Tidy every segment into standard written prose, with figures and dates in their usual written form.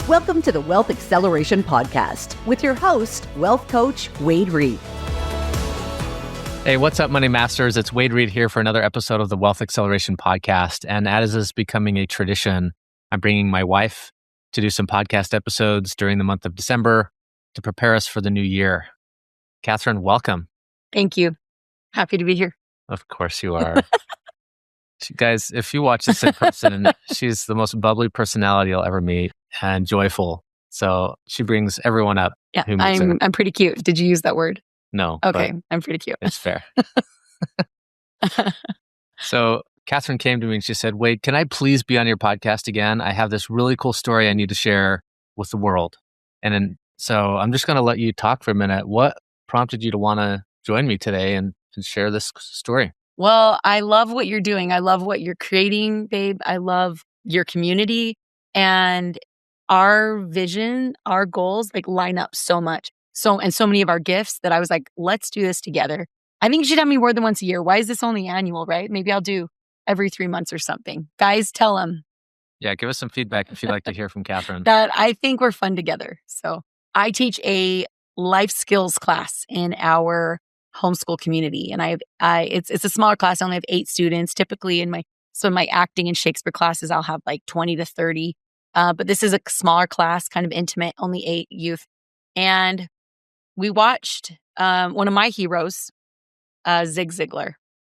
Welcome to the Wealth Acceleration Podcast with your host, Wealth Coach Wade Reed. Hey, what's up, Money Masters? It's Wade Reed here for another episode of the Wealth Acceleration Podcast. And as is becoming a tradition, I'm bringing my wife to do some podcast episodes during the month of December to prepare us for the new year. Catherine, welcome. Thank you. Happy to be here. Of course you are. Guys, if you watch this in person, she's the most bubbly personality you'll ever meet and joyful. So she brings everyone up. Yeah, I'm pretty cute. Did you use that word? No. Okay, I'm pretty cute. It's fair. So Catherine came to me and she said, Wade, can I please be on your podcast again? I have this really cool story I need to share with the world. So I'm just going to let you talk for a minute. What prompted you to want to join me today and share this story? Well, I love what you're doing. I love what you're creating, babe. I love your community and our vision, our goals line up so much. So many of our gifts that I was like, let's do this together. I think you should have me more than once a year. Why is this only annual, right? Maybe I'll do every 3 months or something. Guys, tell them. Yeah, give us some feedback if you'd like to hear from Catherine. That I think we're fun together. So I teach a life skills class in our homeschool community. And it's a smaller class. I only have 8 students. Typically in my acting and Shakespeare classes, I'll have 20 to 30. But this is a smaller class, kind of intimate, only 8 youth. And we watched one of my heroes, Zig Ziglar.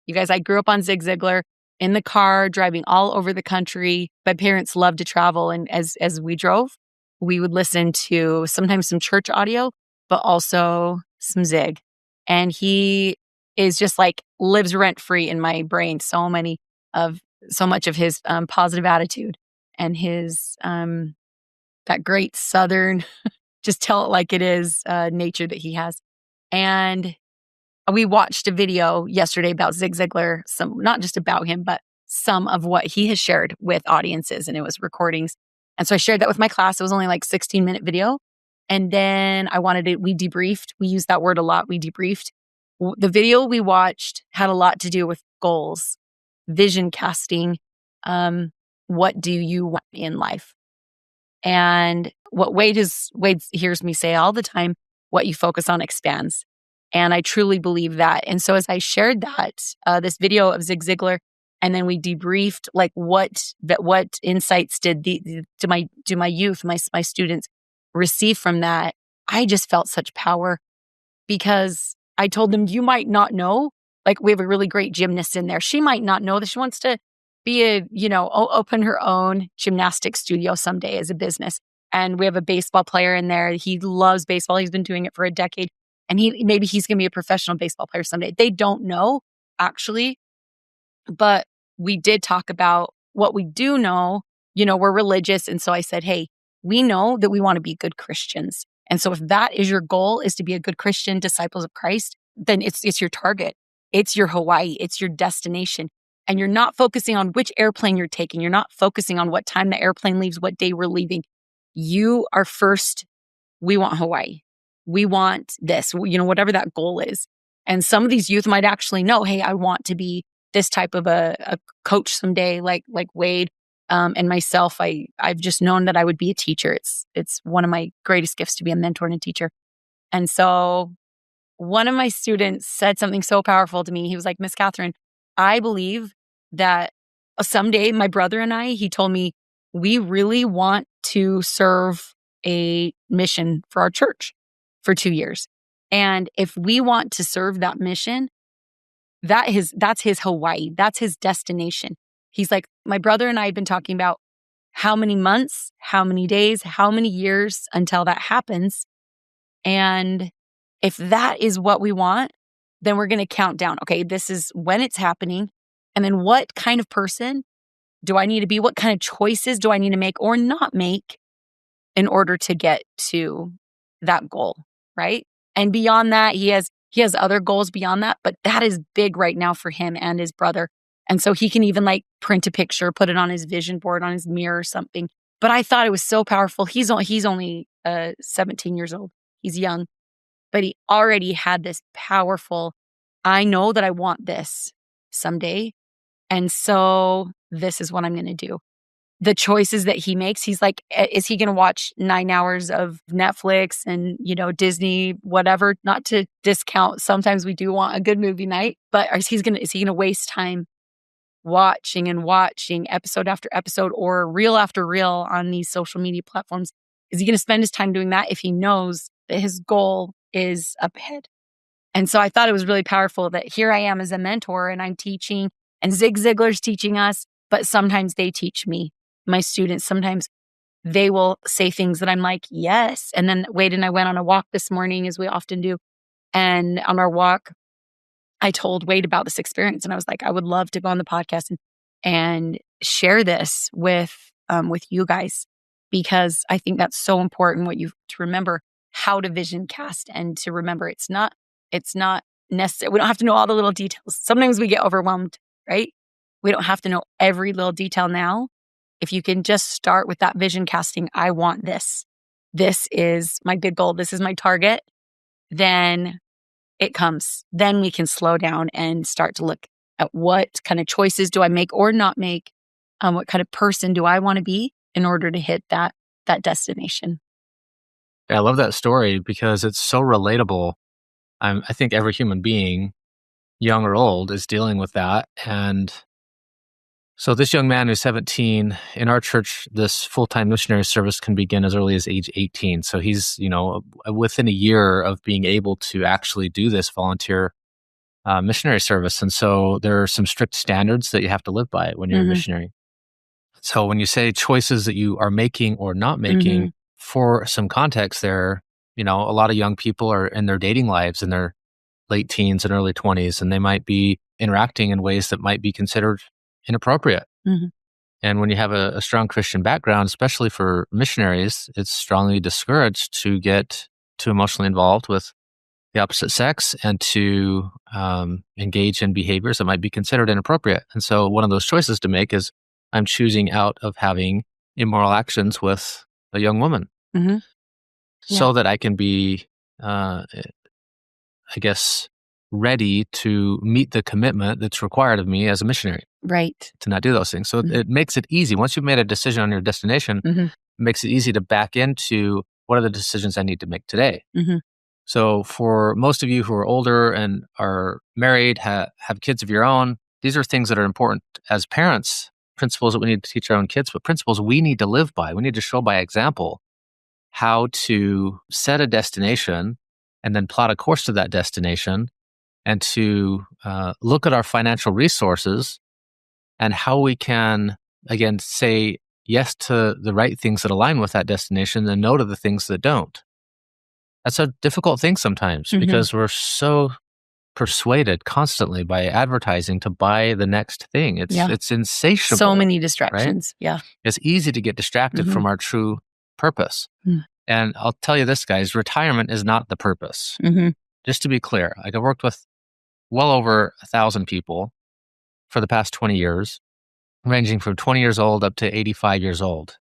You guys, I grew up on Zig Ziglar in the car, driving all over the country. My parents loved to travel. And as we drove, we would listen to sometimes some church audio, but also some Zig. And he is just lives rent free in my brain. So much of his positive attitude and his that great Southern, just tell it like it is, nature that he has. And we watched a video yesterday about Zig Ziglar, not just about him, but some of what he has shared with audiences, and it was recordings. And so I shared that with my class. It was only 16-minute video. And then we debriefed. We used that word a lot. We debriefed. The video we watched had a lot to do with goals, vision casting. What do you want in life? And what Wade hears me say all the time, what you focus on expands. And I truly believe that. And so as I shared this video of Zig Ziglar, and then we debriefed what insights do my youth, my students receive from that, I just felt such power because I told them, you might not know, we have a really great gymnast in there. She might not know that she wants to be open her own gymnastics studio someday as a business. And we have a baseball player in there. He loves baseball. He's been doing it for a decade. And maybe he's going to be a professional baseball player someday. They don't know, actually. But we did talk about what we do know. We're religious. And so I said, hey, we know that we want to be good Christians. And so if that is your goal, is to be a good Christian, disciples of Christ, then it's your target. It's your Hawaii. It's your destination. And you're not focusing on which airplane you're taking. You're not focusing on what time the airplane leaves, what day we're leaving. You are first. We want Hawaii. We want this, whatever that goal is. And some of these youth might actually know, hey, I want to be this type of a coach someday, like Wade. And myself, I've just known that I would be a teacher. It's one of my greatest gifts to be a mentor and a teacher. And so one of my students said something so powerful to me. He was like, Miss Catherine, I believe that someday my brother and he told me, we really want to serve a mission for our church for 2 years. And if we want to serve that mission, that's his Hawaii. That's his destination. He's like, my brother and I have been talking about how many months, how many days, how many years until that happens. And if that is what we want, then we're going to count down. Okay, this is when it's happening. And then what kind of person do I need to be? What kind of choices do I need to make or not make in order to get to that goal, right? And beyond that, he has other goals beyond that, but that is big right now for him and his brother. And so he can even print a picture, put it on his vision board, on his mirror or something. But I thought it was so powerful. He's only 17 years old. He's young, but he already had this powerful, I know that I want this someday. And so this is what I'm going to do. the choices that he makes. He's like, is he going to watch 9 hours of Netflix and, Disney, whatever, not to discount. Sometimes we do want a good movie night, but is he going to waste time watching episode after episode or reel after reel on these social media platforms? Is he going to spend his time doing that if he knows that his goal is up ahead? And so I thought it was really powerful that here I am as a mentor and I'm teaching, and Zig Ziglar's teaching us, but sometimes they teach me, my students. Sometimes they will say things that I'm like, yes. And then Wade and I went on a walk this morning, as we often do. And on our walk, I told Wade about this experience, and I was like, I would love to go on the podcast and share this with you guys, because I think that's so important. To remember how to vision cast, and to remember it's not necessary. We don't have to know all the little details. Sometimes we get overwhelmed, right? We don't have to know every little detail now. If you can just start with that vision casting, I want this. This is my good goal. This is my target. Then it comes. Then we can slow down and start to look at what kind of choices do I make or not make. What kind of person do I want to be in order to hit that destination? I love that story because it's so relatable. I think every human being, young or old, is dealing with that. And so this young man who's 17, in our church, this full-time missionary service can begin as early as age 18. So he's, within a year of being able to actually do this volunteer missionary service. And so there are some strict standards that you have to live by when you're a missionary. So when you say choices that you are making or not making, for some context there, a lot of young people are in their dating lives in their late teens and early 20s, and they might be interacting in ways that might be considered inappropriate. And when you have a strong Christian background, especially for missionaries, it's strongly discouraged to get too emotionally involved with the opposite sex and to engage in behaviors that might be considered inappropriate. And so one of those choices to make is, I'm choosing out of having immoral actions with a young woman so that I can be, ready to meet the commitment that's required of me as a missionary. Right. To not do those things. So it makes it easy. Once you've made a decision on your destination, it makes it easy to back into, what are the decisions I need to make today? So for most of you who are older and are married, have kids of your own, these are things that are important as parents, principles that we need to teach our own kids, but principles we need to live by. We need to show by example how to set a destination and then plot a course to that destination, and to look at our financial resources and how we can, again, say yes to the right things that align with that destination and no to the things that don't. That's a difficult thing sometimes because we're so persuaded constantly by advertising to buy the next thing. It's insatiable. So many distractions. Right? Yeah. It's easy to get distracted from our true purpose. And I'll tell you this, guys, retirement is not the purpose. Just to be clear, I've worked with well over 1,000 people for the past 20 years, ranging from 20 years old up to 85 years old.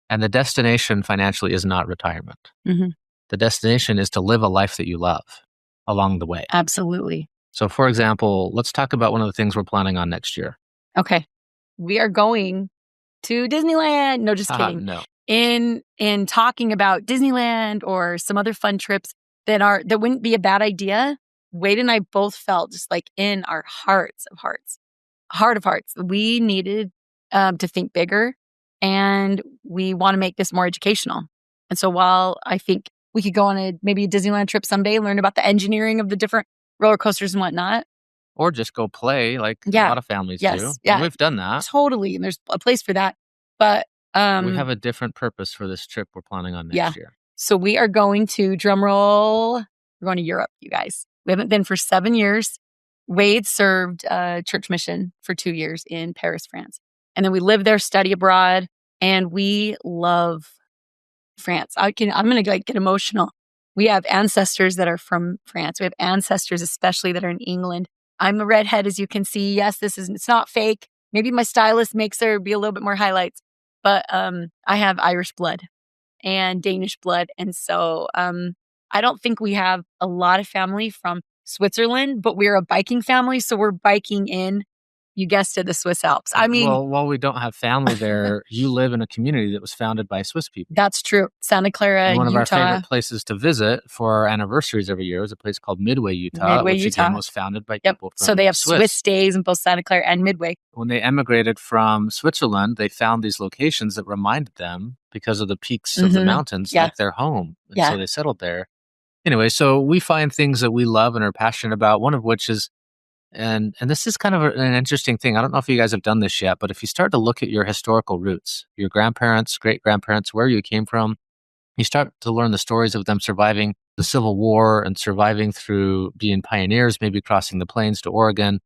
And the destination financially is not retirement. The destination is to live a life that you love along the way. Absolutely. So for example, let's talk about one of the things we're planning on next year. Okay. We are going to Disneyland. No, just kidding. No. In talking about Disneyland or some other fun trips that wouldn't be a bad idea, Wade and I both felt just like in our heart of hearts, we needed to think bigger, and we want to make this more educational. And so while I think we could go on maybe a Disneyland trip someday, learn about the engineering of the different roller coasters and whatnot. Or just go play like a lot of families do. Yeah. We've done that. Totally. And there's a place for that. But we have a different purpose for this trip we're planning on next year. So we are going to, drum roll, we're going to Europe, you guys. We haven't been for 7 years. Wade served church mission for 2 years in Paris, France. And then we lived there, study abroad, and we love France. I'm going to get emotional. We have ancestors that are from France. We have ancestors especially that are in England. I'm a redhead, as you can see. Yes, it's not fake. Maybe my stylist makes there be a little bit more highlights, but I have Irish blood and Danish blood. And so I don't think we have a lot of family from Switzerland, but we're a biking family. So we're biking in You guessed it, the Swiss Alps. I mean, well, while we don't have family there, you live in a community that was founded by Swiss people. that's true. Santa Clara, And one of our Utah. favorite places to visit for our anniversaries every year is a place called Midway, Utah, which again was founded by people from So they have Swiss stays in both Santa Clara and Midway. When they emigrated from Switzerland, they found these locations that reminded them, because of the peaks of the mountains, like their home. And so they settled there. Anyway, so we find things that we love and are passionate about, one of which is, and this is kind of an interesting thing. I don't know if you guys have done this yet, but if you start to look at your historical roots, your grandparents, great-grandparents, where you came from, you start to learn the stories of them surviving the Civil War and surviving through being pioneers, maybe crossing the plains to Oregon.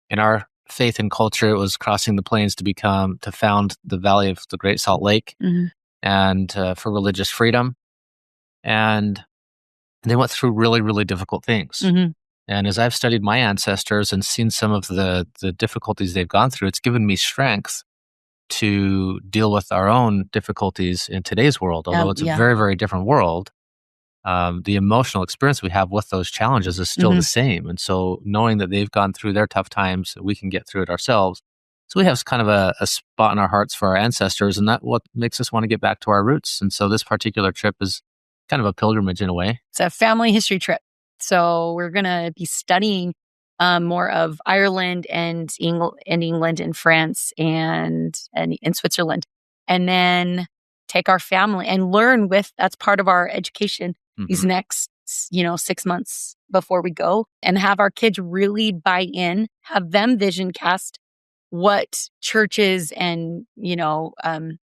In our faith and culture, it was crossing the plains to found the Valley of the Great Salt Lake and for religious freedom. And they went through really, really difficult things. And as I've studied my ancestors and seen some of the difficulties they've gone through, it's given me strength to deal with our own difficulties in today's world. Although it's a very, very different world, the emotional experience we have with those challenges is still the same. And so knowing that they've gone through their tough times, we can get through it ourselves. So we have kind of a spot in our hearts for our ancestors, and that's what makes us want to get back to our roots. And so this particular trip is kind of a pilgrimage in a way. It's a family history trip. So we're going to be studying more of Ireland and England and France and Switzerland. And then take our family and learn that's part of our education these next, 6 months before we go, and have our kids really buy in, have them vision cast what churches and, and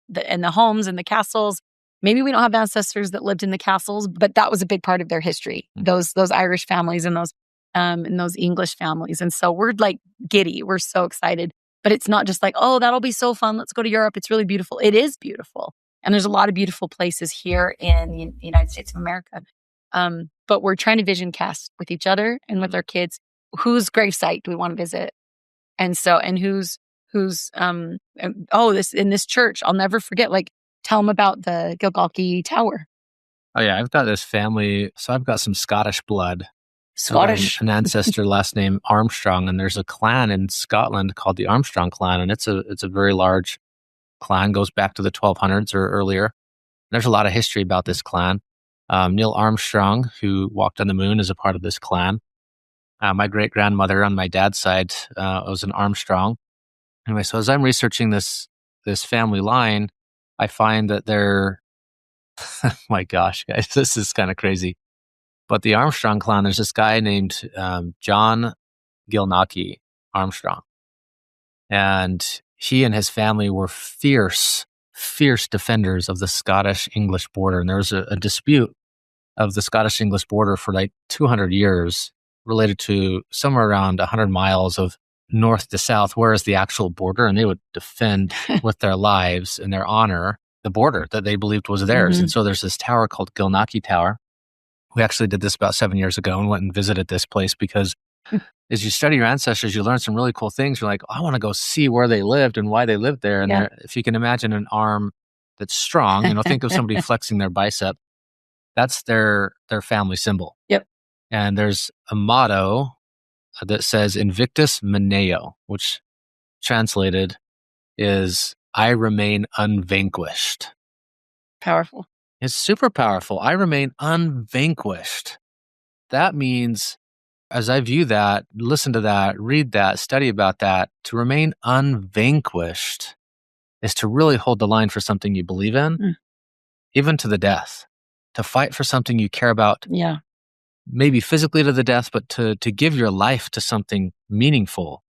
the homes and the castles. Maybe we don't have ancestors that lived in the castles, but that was a big part of their history. Those Irish families and those English families. And so we're like giddy. We're so excited. But it's not just like, oh, that'll be so fun. Let's go to Europe. It's really beautiful. It is beautiful. And there's a lot of beautiful places here in the United States of America. But we're trying to vision cast with each other and with our kids. Whose gravesite do we want to visit? And who's this in this church, I'll never forget, tell them about the Gilgalky Tower. Oh yeah, I've got this family. So I've got some Scottish blood. Scottish. An ancestor last name Armstrong, and there's a clan in Scotland called the Armstrong clan, and it's a very large clan, goes back to the 1200s or earlier. There's a lot of history about this clan. Neil Armstrong, who walked on the moon, is a part of this clan. My great grandmother on my dad's side was an Armstrong. Anyway, so as I'm researching this family line, I find that they're, my gosh, guys, this is kind of crazy. But the Armstrong clan, there's this guy named John Gilnockie Armstrong. And he and his family were fierce defenders of the Scottish-English border. And there was a dispute of the Scottish-English border for 200 years related to somewhere around 100 miles of north to south, where is the actual border? And they would defend with their lives and their honor the border that they believed was theirs. And so there's this tower called Gilnockie Tower. We actually did this about 7 years ago and went and visited this place because as you study your ancestors, you learn some really cool things. You're like, I want to go see where they lived and why they lived there. And if you can imagine an arm that's strong, think of somebody flexing their bicep. That's their family symbol. Yep. And there's a motto that says Invictus Meneo, which translated is I remain unvanquished. Powerful. It's super powerful. I remain unvanquished. That means, as I view that, listen to that, read that, study about that, to remain unvanquished is to really hold the line for something you believe in, even to the death, to fight for something you care about. Yeah. Maybe physically to the death, but to give your life to something meaningful,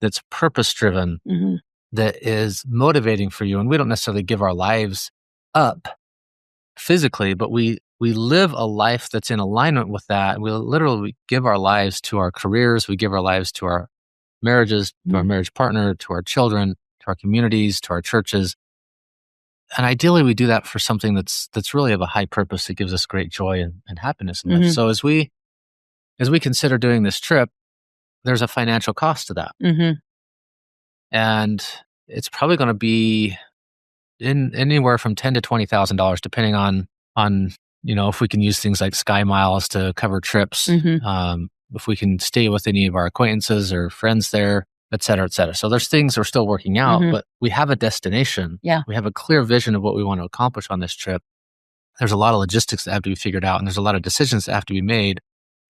that's purpose-driven, that is motivating for you. And we don't necessarily give our lives up physically, but we live a life that's in alignment with that. We literally give our lives to our careers. We give our lives to our marriages, to our marriage partner, to our children, to our communities, to our churches. And ideally, we do that for something that's really of a high purpose that gives us great joy and happiness in life. So as we consider doing this trip, there's a financial cost to that. And it's probably going to be in anywhere from $10,000 to $20,000, depending on if we can use things like Sky Miles to cover trips. If we can stay with any of our acquaintances or friends there, et cetera, et cetera. So there's things we're still working out, Mhm. but we have a destination. Yeah. We have a clear vision of what we want to accomplish on this trip. There's a lot of logistics that have to be figured out, and there's a lot of decisions that have to be made.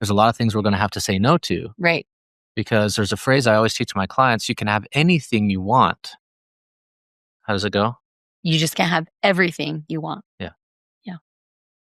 There's a lot of things we're going to have to say no to, Right. because there's a phrase I always teach my clients: you can have anything you want. How does it go? You just can't have everything you want. Yeah. Yeah.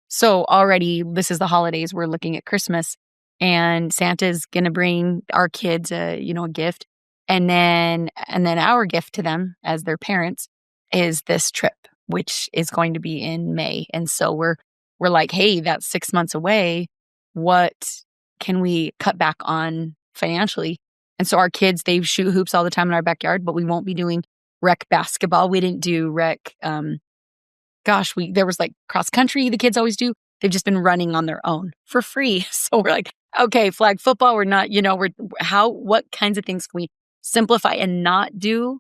So already, this is the holidays. We're looking at Christmas, and Santa's gonna bring our kids a gift, and then our gift to them as their parents is this trip, which is going to be in May. And so we're like, hey, that's 6 months away. What can we cut back on financially? And so our kids, they shoot hoops all the time in our backyard, but we won't be doing rec basketball. We didn't do rec. There was like cross country. The kids always do. They've just been running on their own for free. So we're like, okay, flag football. We're not. What kinds of things can we simplify and not do?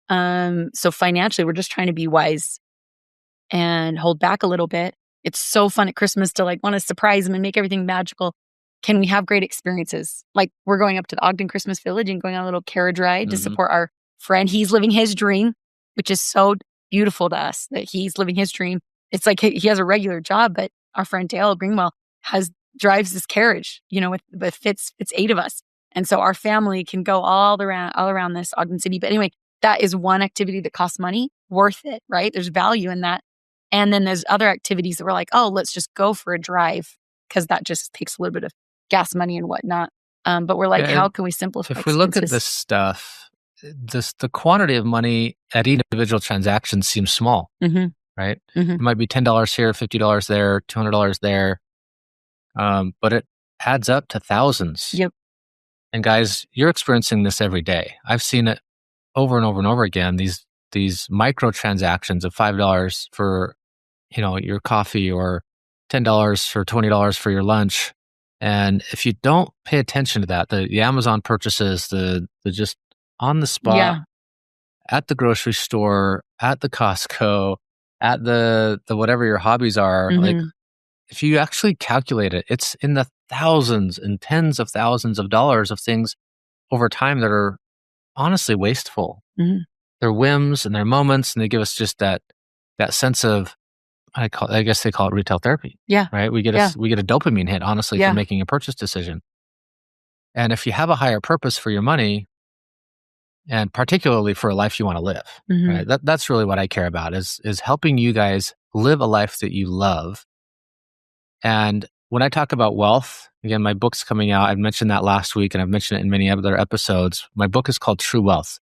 So financially, we're just trying to be wise and hold back a little bit. It's so fun at Christmas to like want to surprise them and make everything magical. Can we have great experiences? Like we're going up to the Ogden Christmas Village and going on a little carriage ride to support our friend. He's living his dream, which is so beautiful to us that he's living his dream. It's like he has a regular job, but our friend Dale Greenwell drives this carriage, with fits 8 of us. And so our family can go all around this Ogden City. But anyway, that is one activity that costs money, worth it, right? There's value in that. And then there's other activities that we're like, oh, let's just go for a drive, because that just takes a little bit of gas money and whatnot. But we're like, how can we simplify If we look at expenses? this stuff, the quantity of money at individual transactions seems small, right? It might be $10 here, $50 there, $200 there, but it adds up to thousands. Yep. And guys, you're experiencing this every day. I've seen it over and over and over again. These micro transactions of $5 for your coffee, or $10 for $20 for your lunch. And if you don't pay attention to that, the Amazon purchases, the just on the spot, at the grocery store, at the Costco, at the whatever your hobbies are, like if you actually calculate it, it's in the thousands and tens of thousands of dollars of things over time that are honestly wasteful. They're whims and they're moments, and they give us just that sense of, I guess they call it retail therapy. Yeah. Right. We get a dopamine hit, honestly, Yeah. for making a purchase decision. And if you have a higher purpose for your money, and particularly for a life you want to live, right? That's really what I care about, is helping you guys live a life that you love. And when I talk about wealth, again, my book's coming out. I mentioned that last week, and I've mentioned it in many other episodes. My book is called True Wealth: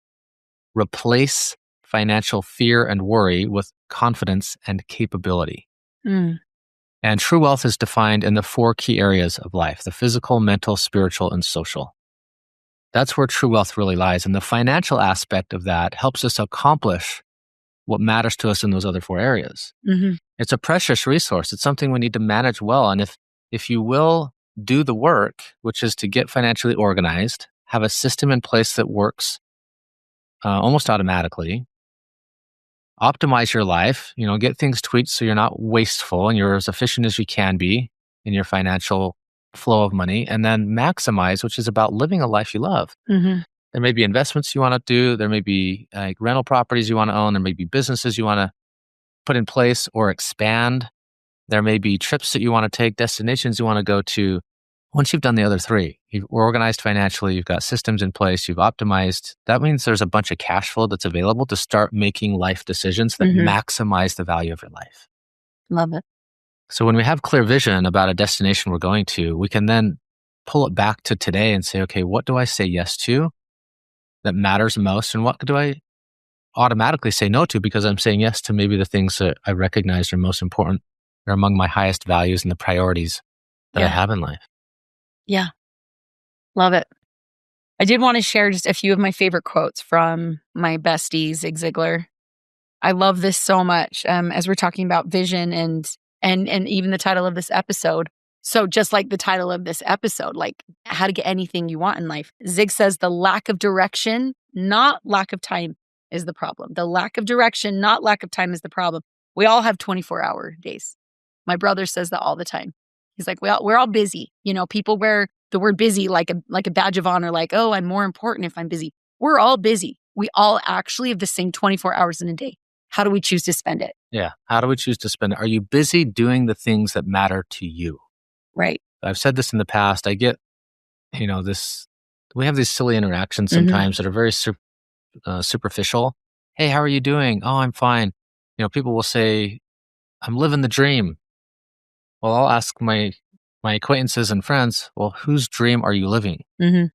Replace Financial Fear and Worry with Confidence and Capability. And true wealth is defined in the 4 key areas of life: the physical, mental, spiritual, and social. That's where true wealth really lies. And the financial aspect of that helps us accomplish what matters to us in those other 4 areas. It's a precious resource. It's something we need to manage well. And if you will do the work, which is to get financially organized, have a system in place that works almost automatically, optimize your life, get things tweaked so you're not wasteful and you're as efficient as you can be in your financial flow of money, and then maximize, which is about living a life you love. There may be investments you want to do. There may be like rental properties you want to own. There may be businesses you want to put in place or expand. There may be trips that you want to take, destinations you want to go to. Once you've done the other 3, you've organized financially, you've got systems in place, you've optimized, that means there's a bunch of cash flow that's available to start making life decisions that maximize the value of your life. Love it. So when we have clear vision about a destination we're going to, we can then pull it back to today and say, okay, what do I say yes to that matters most? And what do I automatically say no to because I'm saying yes to maybe the things that I recognize are most important, are among my highest values and the priorities that I have in life. Yeah. Love it. I did want to share just a few of my favorite quotes from my bestie, Zig Ziglar. I love this so much as we're talking about vision and even the title of this episode. So just like the title of this episode, like how to get anything you want in life. Zig says the lack of direction, not lack of time, is the problem. The lack of direction, not lack of time, is the problem. We all have 24-hour days. My brother says that all the time. He's like, we're all busy. People wear the word busy like a badge of honor, like, oh, I'm more important if I'm busy. We're all busy. We all actually have the same 24 hours in a day. How do we choose to spend it? Yeah. How do we choose to spend it? Are you busy doing the things that matter to you? Right. I've said this in the past. I get, we have these silly interactions sometimes that are very superficial. Hey, how are you doing? Oh, I'm fine. People will say, I'm living the dream. Well, I'll ask my acquaintances and friends, well, whose dream are you living? Mm-hmm.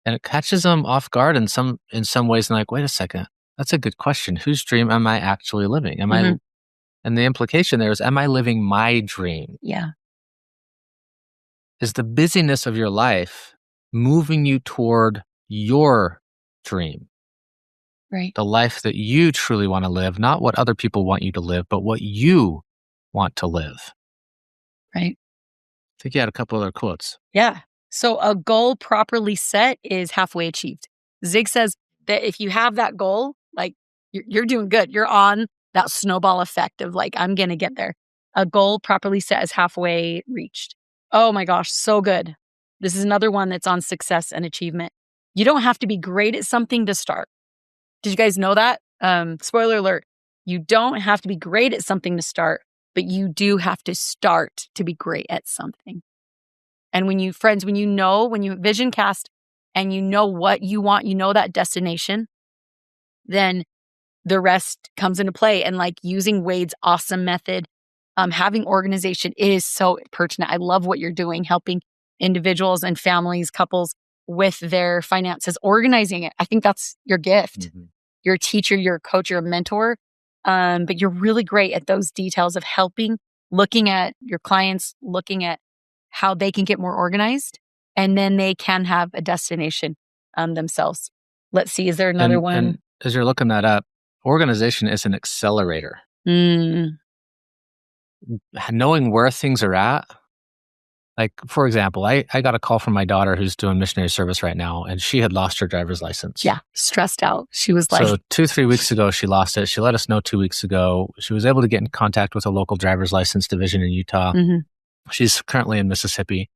And it catches them off guard in some ways. And like, wait a second, that's a good question. Whose dream am I actually living? And the implication there is, am I living my dream? Yeah. Is the busyness of your life moving you toward your dream? Right. The life that you truly want to live, not what other people want you to live, but what you want to live. Right. I think you had a couple other quotes. Yeah. So a goal properly set is halfway achieved. Zig says that if you have that goal, like you're doing good. You're on that snowball effect of like, I'm going to get there. A goal properly set is halfway reached. Oh my gosh, so good. This is another one that's on success and achievement. You don't have to be great at something to start. Did you guys know that? Spoiler alert. You don't have to be great at something to start, but you do have to start to be great at something. And when you vision cast and you know what you want, you know that destination, then the rest comes into play. And like using Wade's awesome method, having organization is so pertinent. I love what you're doing, helping individuals and families, couples with their finances, organizing it. I think that's your gift. Mm-hmm. You're a teacher, you're a coach, you're a mentor, but you're really great at those details of helping, looking at your clients, looking at how they can get more organized, and then they can have a destination themselves. Let's see, is there another one? And as you're looking that up, organization is an accelerator. Knowing where things are at. Like, for example, I got a call from my daughter who's doing missionary service right now, and she had lost her driver's license. Yeah, stressed out. She was like... So 2-3 weeks ago, she lost it. She let us know 2 weeks ago. She was able to get in contact with a local driver's license division in Utah. Mm-hmm. She's currently in Mississippi,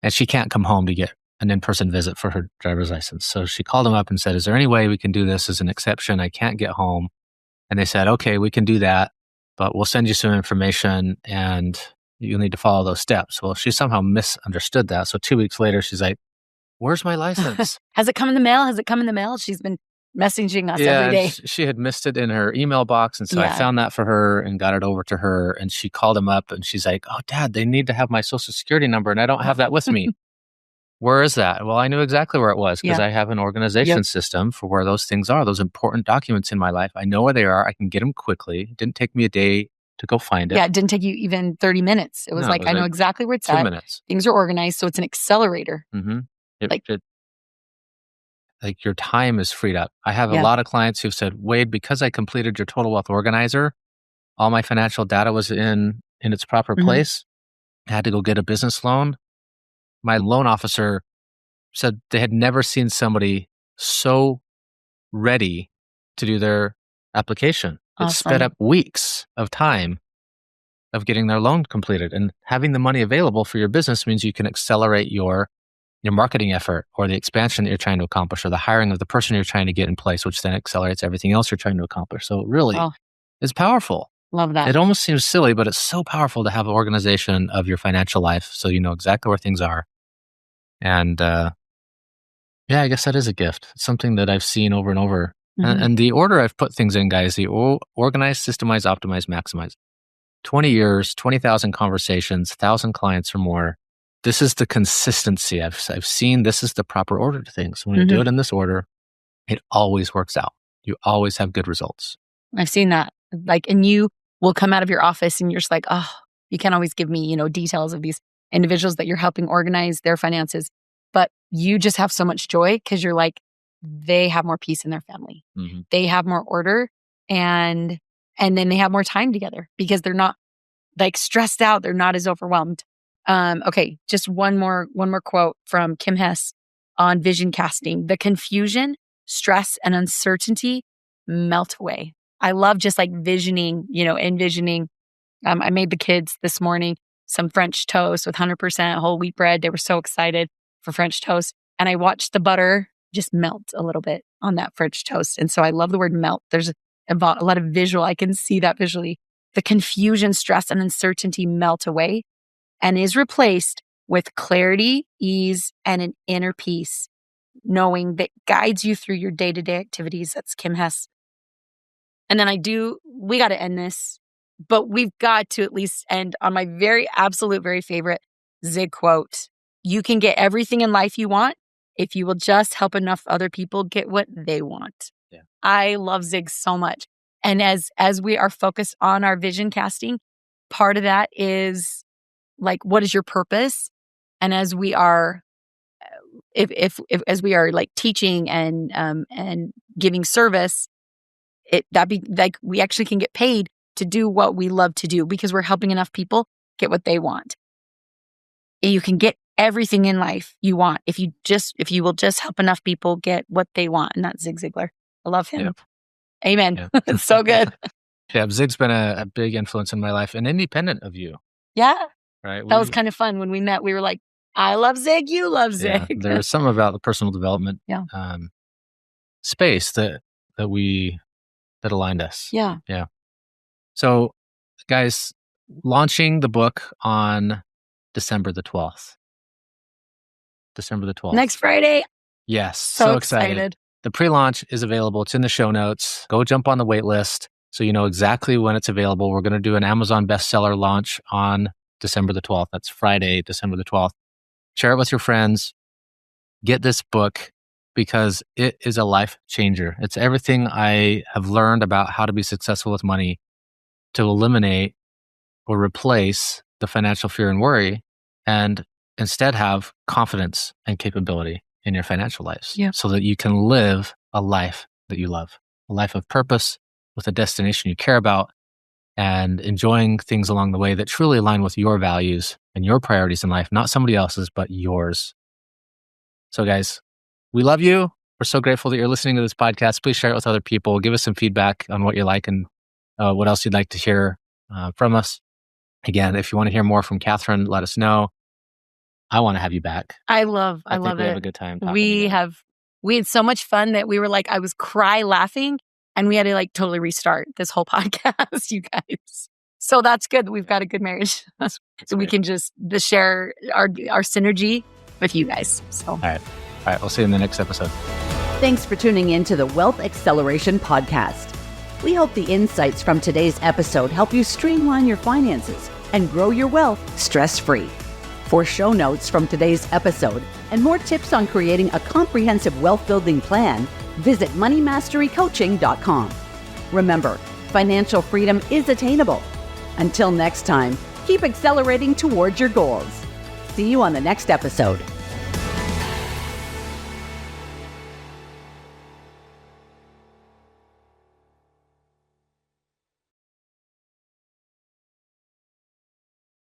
and she can't come home to get an in-person visit for her driver's license. So she called them up and said, is there any way we can do this as an exception? I can't get home. And they said, okay, we can do that, but we'll send you some information and you'll need to follow those steps. Well, she somehow misunderstood that. So 2 weeks later, she's like, where's my license? Has it come in the mail? Has it come in the mail? She's been messaging us every day. She had missed it in her email box. And so I found that for her and got it over to her. And she called him up and she's like, oh, Dad, they need to have my social security number and I don't have that with me. Where is that? Well, I knew exactly where it was because I have an organization system for where those things are, those important documents in my life. I know where they are. I can get them quickly. It didn't take me a day to go find it. Yeah, it didn't take you even 30 minutes. It was I know exactly where it's 2 at. minutes. Things are organized, so it's an accelerator. Mm-hmm. Like your time is freed up. I have a lot of clients who've said, Wade, because I completed your Total Wealth Organizer, all my financial data was in its proper place. I had to go get a business loan. My loan officer said they had never seen somebody so ready to do their application. It sped up weeks of time of getting their loan completed. And having the money available for your business means you can accelerate your marketing effort or the expansion that you're trying to accomplish or the hiring of the person you're trying to get in place, which then accelerates everything else you're trying to accomplish. So really, it's powerful. Love that. It almost seems silly, but it's so powerful to have an organization of your financial life so you know exactly where things are. And I guess that is a gift. It's something that I've seen over and over. Mm-hmm. And the order I've put things in, guys, the organize, systemize, optimize, maximize. 20 years, 20,000 conversations, 1,000 clients or more. This is the consistency I've seen. This is the proper order to things. When you do it in this order, it always works out. You always have good results. I've seen that. And you will come out of your office and you're just like, oh, you can't always give me, details of these individuals that you're helping organize their finances. But you just have so much joy because you're like, they have more peace in their family. Mm-hmm. They have more order and then they have more time together because they're not like stressed out. They're not as overwhelmed. Okay. Just one more quote from Kim Hess on vision casting. The confusion, stress, and uncertainty melt away. I love just like envisioning. I made the kids this morning some French toast with 100% whole wheat bread. They were so excited for French toast. And I watched the butter just melt a little bit on that French toast. And so I love the word melt. There's a lot of visual. I can see that visually. The confusion, stress, and uncertainty melt away and is replaced with clarity, ease, and an inner peace, knowing that guides you through your day-to-day activities. That's Kim Hess. And then we got to end this, but we've got to at least end on my very absolute, very favorite Zig quote. You can get everything in life you want if you will just help enough other people get what they want. Yeah. I love Zig so much. And as we are focused on our vision casting, part of that is like, what is your purpose? And as we are, as we are like teaching and giving service, we actually can get paid to do what we love to do because we're helping enough people get what they want. And you can get everything in life you want if you will just help enough people get what they want. And that's Zig Ziglar. I love him. Yep. Amen. Yep. It's so good. Yeah, Zig's been a big influence in my life and independent of you. Yeah. Right. That was kind of fun when we met. We were like, I love Zig, you love Zig. Yeah, there's some about the personal development space that aligned us. Yeah. Yeah. So, guys, launching the book on December the 12th. December the 12th. Next Friday. Yes. So excited. The pre-launch is available. It's in the show notes. Go jump on the wait list so you know exactly when it's available. We're going to do an Amazon bestseller launch on December the 12th. That's Friday, December the 12th. Share it with your friends. Get this book because it is a life changer. It's everything I have learned about how to be successful with money to eliminate or replace the financial fear and worry and instead have confidence and capability in your financial lives so that you can live a life that you love, a life of purpose with a destination you care about and enjoying things along the way that truly align with your values and your priorities in life, not somebody else's, but yours. So guys, we love you. We're so grateful that you're listening to this podcast. Please share it with other people. Give us some feedback on what you like and what else you'd like to hear from us. Again, if you want to hear more from Catherine, let us know. I want to have you back. I love we it. have a good time. We had so much fun that we were like, I was cry laughing and we had to like totally restart this whole podcast, you guys. So that's good. We've got a good marriage. So we can just share our synergy with you guys. So All right. We'll see you in the next episode. Thanks for tuning in to the Wealth Acceleration Podcast. We hope the insights from today's episode help you streamline your finances and grow your wealth stress-free. For show notes from today's episode and more tips on creating a comprehensive wealth-building plan, visit moneymasterycoaching.com. Remember, financial freedom is attainable. Until next time, keep accelerating towards your goals. See you on the next episode.